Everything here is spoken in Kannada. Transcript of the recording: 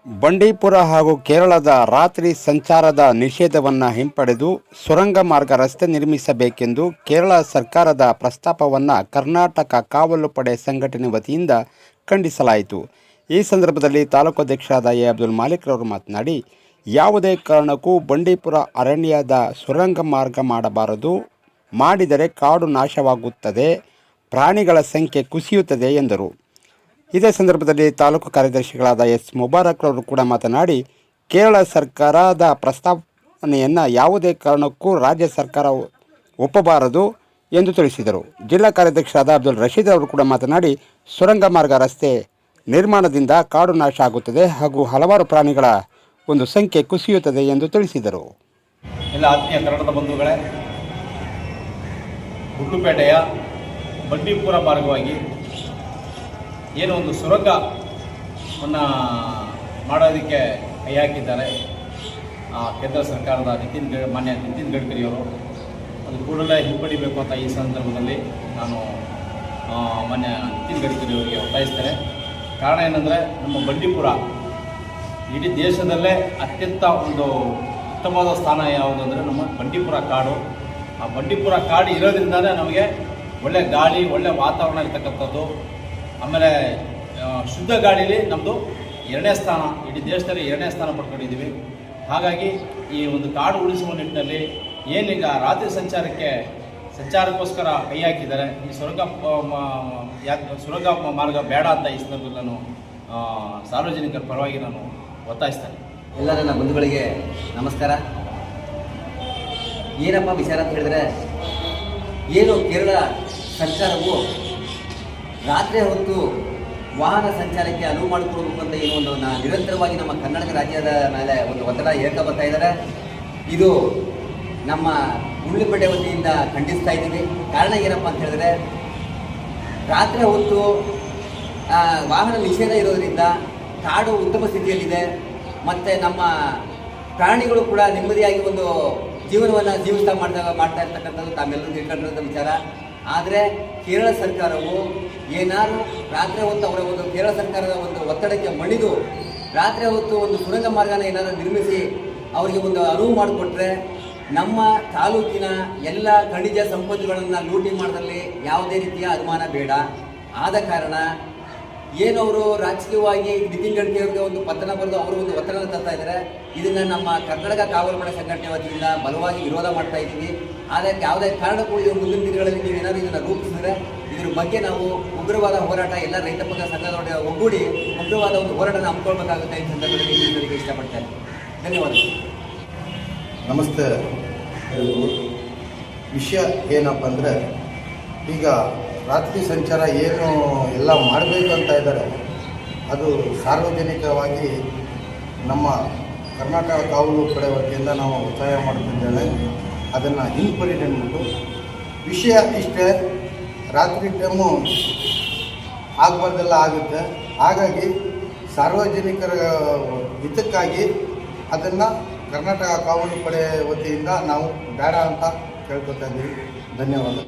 ಬಂಡೀಪುರ ಹಾಗೂ ಕೇರಳದ ರಾತ್ರಿ ಸಂಚಾರದ ನಿಷೇಧವನ್ನು ಹಿಂಪಡೆದು ಸುರಂಗ ಮಾರ್ಗ ರಸ್ತೆ ನಿರ್ಮಿಸಬೇಕೆಂದು ಕೇರಳ ಸರ್ಕಾರದ ಪ್ರಸ್ತಾಪವನ್ನು ಕರ್ನಾಟಕ ಕಾವಲು ಪಡೆ ಸಂಘಟನೆ ವತಿಯಿಂದ ಖಂಡಿಸಲಾಯಿತು. ಈ ಸಂದರ್ಭದಲ್ಲಿ ತಾಲೂಕು ಅಧ್ಯಕ್ಷರಾದ ಎ ಅಬ್ದುಲ್ ಮಾಲಿಕ್ ರವರು ಮಾತನಾಡಿ, ಯಾವುದೇ ಕಾರಣಕ್ಕೂ ಬಂಡೀಪುರ ಅರಣ್ಯದ ಸುರಂಗ ಮಾರ್ಗ ಮಾಡಬಾರದು, ಮಾಡಿದರೆ ಕಾಡು ನಾಶವಾಗುತ್ತದೆ, ಪ್ರಾಣಿಗಳ ಸಂಖ್ಯೆ ಕುಸಿಯುತ್ತದೆ ಎಂದರು. ಇದೇ ಸಂದರ್ಭದಲ್ಲಿ ತಾಲೂಕು ಕಾರ್ಯದರ್ಶಿಗಳಾದ ಎಸ್ ಮುಬಾರಕ್ ರವರು ಕೂಡ ಮಾತನಾಡಿ, ಕೇರಳ ಸರ್ಕಾರದ ಪ್ರಸ್ತಾವನೆಯನ್ನು ಯಾವುದೇ ಕಾರಣಕ್ಕೂ ರಾಜ್ಯ ಸರ್ಕಾರ ಒಪ್ಪಬಾರದು ಎಂದು ತಿಳಿಸಿದರು. ಜಿಲ್ಲಾ ಕಾರ್ಯದರ್ಶಿಯಾದ ಅಬ್ದುಲ್ ರಶೀದ್ ಅವರು ಕೂಡ ಮಾತನಾಡಿ, ಸುರಂಗ ಮಾರ್ಗ ರಸ್ತೆ ನಿರ್ಮಾಣದಿಂದ ಕಾಡು ನಾಶ ಆಗುತ್ತದೆ ಹಾಗೂ ಹಲವಾರು ಪ್ರಾಣಿಗಳ ಒಂದು ಸಂಖ್ಯೆ ಕುಸಿಯುತ್ತದೆ ಎಂದು ತಿಳಿಸಿದರು. ಎಲ್ಲ ಆತ್ಮೀಯ ಕನ್ನಡದ ಬಂಧುಗಳೇ, ಗುಡ್ಲುಪೇಟೆಯ ಬಂಡೀಪುರ ಮಾರ್ಗವಾಗಿ ಏನು ಒಂದು ಸುರಂಗವನ್ನು ಮಾಡೋದಕ್ಕೆ ಕೈ ಹಾಕಿದ್ದಾರೆ ಕೇಂದ್ರ ಸರ್ಕಾರದ ಮಾನ್ಯ ನಿತಿನ್ ಗಡ್ಕರಿಯವರು. ಅದು ಕೂಡಲೇ ಹಿಂಪಡಿಬೇಕು ಅಂತ ಈ ಸಂದರ್ಭದಲ್ಲಿ ನಾನು ಮಾನ್ಯ ನಿತಿನ್ ಗಡ್ಕರಿಯವರಿಗೆ ಒತ್ತಾಯಿಸ್ತೇನೆ. ಕಾರಣ ಏನಂದರೆ, ನಮ್ಮ ಬಂಡೀಪುರ ಇಡೀ ದೇಶದಲ್ಲೇ ಅತ್ಯಂತ ಒಂದು ಉತ್ತಮವಾದ ಸ್ಥಾನ ಯಾವುದು ಅಂದರೆ ನಮ್ಮ ಬಂಡೀಪುರ ಕಾಡು. ಆ ಬಂಡೀಪುರ ಕಾಡು ಇರೋದ್ರಿಂದಲೇ ನಮಗೆ ಒಳ್ಳೆ ಗಾಳಿ, ಒಳ್ಳೆ ವಾತಾವರಣ ಇರ್ತಕ್ಕಂಥದ್ದು. ಆಮೇಲೆ ಶುದ್ಧ ಗಾಳೀಲಿ ನಮ್ಮದು 2ನೇ ಸ್ಥಾನ, ಇಡೀ ದೇಶದಲ್ಲಿ 2ನೇ ಸ್ಥಾನ ಪಡ್ಕೊಂಡಿದ್ದೀವಿ. ಹಾಗಾಗಿ ಈ ಒಂದು ಕಾಡು ಉಳಿಸುವ ನಿಟ್ಟಿನಲ್ಲಿ ಏನೀಗ ರಾತ್ರಿ ಸಂಚಾರಕ್ಕೋಸ್ಕರ ಕೈ ಹಾಕಿದ್ದಾರೆ. ಈ ಸುರಂಗ ಮಾರ್ಗ ಬೇಡ ಅಂತ ಈ ಸಂದರ್ಭದಲ್ಲಿ ನಾನು ಸಾರ್ವಜನಿಕರ ಪರವಾಗಿ ನಾನು ಒತ್ತಾಯಿಸ್ತೇನೆ. ಎಲ್ಲ ನನ್ನ ಬಂಧುಗಳಿಗೆ ನಮಸ್ಕಾರ. ಏನಪ್ಪ ವಿಚಾರ ಅಂತ ಹೇಳಿದ್ರೆ, ಏನು ಕೇರಳ ಸರ್ಕಾರವು ರಾತ್ರಿ ಹೊತ್ತು ವಾಹನ ಸಂಚಾರಕ್ಕೆ ಅನುವು ಮಾಡಿಕೊಡ್ಬೇಕು ಅಂತ ಏನು ಒಂದು ನಿರಂತರವಾಗಿ ನಮ್ಮ ಕರ್ನಾಟಕ ರಾಜ್ಯದ ಮೇಲೆ ಒಂದು ಒತ್ತಡ ಹೇಳ್ತಾ ಬರ್ತಾ ಇದ್ದಾರೆ. ಇದು ನಮ್ಮ ಗುಡ್ಲುಪೇಟೆ ವತಿಯಿಂದ ಖಂಡಿಸ್ತಾ ಇದ್ದೀವಿ. ಕಾರಣ ಏನಪ್ಪ ಅಂತ ಹೇಳಿದ್ರೆ, ರಾತ್ರಿ ಹೊತ್ತು ವಾಹನ ನಿಷೇಧ ಇರೋದರಿಂದ ಕಾಡು ಉತ್ತಮ ಸ್ಥಿತಿಯಲ್ಲಿದೆ, ಮತ್ತು ನಮ್ಮ ಪ್ರಾಣಿಗಳು ಕೂಡ ನೆಮ್ಮದಿಯಾಗಿ ಒಂದು ಜೀವನವನ್ನು ಮಾಡ್ತಾ ಇರ್ತಕ್ಕಂಥದ್ದು ತಾವೆಲ್ಲರೂ ತಿಳ್ಕೊಂಡಿರೋಂಥ ವಿಚಾರ. ಆದರೆ ಕೇರಳ ಸರ್ಕಾರವು ಏನಾದರೂ ರಾತ್ರಿ ಹೊತ್ತು ಅವರ ಒಂದು ಕೇರಳ ಸರ್ಕಾರದ ಒಂದು ಒತ್ತಡಕ್ಕೆ ಮಣಿದು ರಾತ್ರಿ ಹೊತ್ತು ಒಂದು ಸುರಂಗ ಮಾರ್ಗನ ಏನಾದರೂ ನಿರ್ಮಿಸಿ ಅವರಿಗೆ ಒಂದು ಅನುವು ಮಾಡಿಕೊಟ್ರೆ ನಮ್ಮ ತಾಲೂಕಿನ ಎಲ್ಲ ಖನಿಜ ಸಂಪತ್ತುಗಳನ್ನು ಲೂಟಿ ಮಾಡೋದ್ರಲ್ಲಿ ಯಾವುದೇ ರೀತಿಯ ಅನುಮಾನ ಬೇಡ. ಆದ ಕಾರಣ ಏನವರು ರಾಜಕೀಯವಾಗಿ ನಿತಿನ್ ಗಡ್ಕರಿ ಅವರಿಗೆ ಒಂದು ಪತ್ರ ಬರೆದು ಅವರು ಒಂದು ಒತ್ತಡ ತರ್ತಾ ಇದ್ದಾರೆ. ಇದನ್ನು ನಮ್ಮ ಕರ್ನಾಟಕ ಕಾವಲು ಪಡೆ ಸಂಘಟನೆ ವತಿಯಿಂದ ಬಲವಾಗಿ ವಿರೋಧ ಮಾಡ್ತಾ ಇದ್ದೀವಿ. ಆದರೆ ಯಾವುದೇ ಕಾರಣಕ್ಕೂ ಇದು ಮುಂದಿನ ದಿನಗಳಲ್ಲಿ ನೀವೇನಾದರೂ ಇದನ್ನು ರೂಪಿಸಿದ್ರೆ ಇದ್ರ ಬಗ್ಗೆ ನಾವು ಉಗ್ರವಾದ ಹೋರಾಟ ಎಲ್ಲ ರೈತ ಪಕ್ಷ ಸಂಘದೊಳಗೆ ಒಗ್ಗೂಡಿ ಉಗ್ರವಾದ ಒಂದು ಹೋರಾಟನ ಹಮ್ಮಿಕೊಳ್ಬೇಕಾಗುತ್ತೆ ಈ ಸಂದರ್ಭದಲ್ಲಿ ತಿಳಿಸಲಿಕ್ಕೆ ಇಷ್ಟಪಡ್ತೇನೆ. ಧನ್ಯವಾದಗಳು. ನಮಸ್ತೆ ಎಲ್ರಿಗೂ. ವಿಷಯ ಏನಪ್ಪ ಅಂದರೆ, ಈಗ ರಾತ್ರಿ ಸಂಚಾರ ಏನು ಎಲ್ಲ ಮಾಡಬೇಕಂತ ಇದ್ದಾರೆ, ಅದು ಸಾರ್ವಜನಿಕವಾಗಿ ನಮ್ಮ ಕರ್ನಾಟಕ ಕಾವಲು ಪಡೆ ವತಿಯಿಂದ ನಾವು ಒತ್ತಾಯ ಮಾಡುತ್ತಿದ್ದೇವೆ. ಅದನ್ನು ಹಿಂಪಡಿರಿ ಅಂದ್ಬಿಟ್ಟು. ವಿಷಯ ಇಷ್ಟೇ, ರಾತ್ರಿ ಟೈಮು ಆಗಬಾರ್ದೆಲ್ಲ ಆಗುತ್ತೆ. ಹಾಗಾಗಿ ಸಾರ್ವಜನಿಕರ ಹಿತಕ್ಕಾಗಿ ಅದನ್ನು ಕರ್ನಾಟಕ ಕಾವಲು ಪಡೆ ವತಿಯಿಂದ ನಾವು ಬೇಡ ಅಂತ ಕೇಳ್ಕೊತಾ ಇದ್ದೀವಿ. ಧನ್ಯವಾದ.